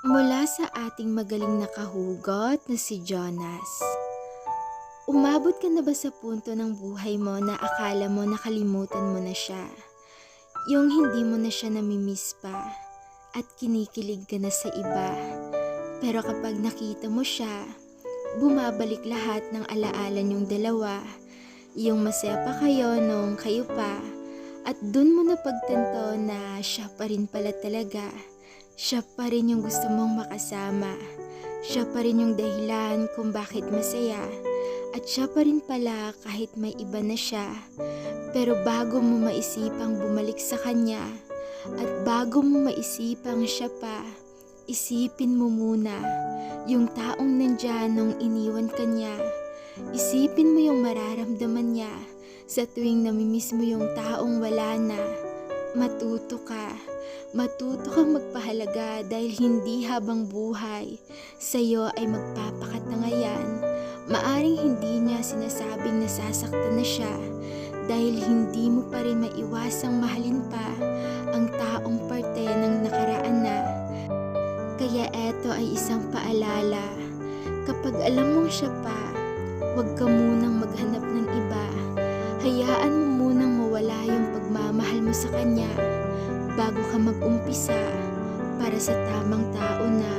Mula sa ating magaling na kahugot na si Jonas. Umabot ka na ba sa punto ng buhay mo na akala mo nakalimutan mo na siya? Yung hindi mo na siya namimiss pa at kinikilig ka na sa iba. Pero kapag nakita mo siya, bumabalik lahat ng alaala niyong dalawa. Yung masaya pa kayo nung kayo pa at dun mo napagtanto na siya pa rin pala talaga. Siya pa rin yung gusto mong makasama. Siya pa rin yung dahilan kung bakit masaya. At siya pa rin pala kahit may iba na siya. Pero bago mo maisipang bumalik sa kanya at bago mo maisipang siya pa, isipin mo muna yung taong nandyan nung iniwan ka niya. Isipin mo yung mararamdaman niya sa tuwing namimiss mo yung taong wala na. Matuto ka. Matuto kang magpahalaga dahil hindi habang buhay sa'yo ay magpapakatanga. Maaring hindi niya sinasabing nasasaktan na siya dahil hindi mo pa rin maiwasang mahalin pa ang taong parte ng nakaraan na. Kaya eto ay isang paalala. Kapag alam mong siya pa, huwag ka munang maghanap ng iba. Hayaan mo munang mawala yung pagmamahal mo sa kanya bago ka mag-umpisa para sa tamang tao na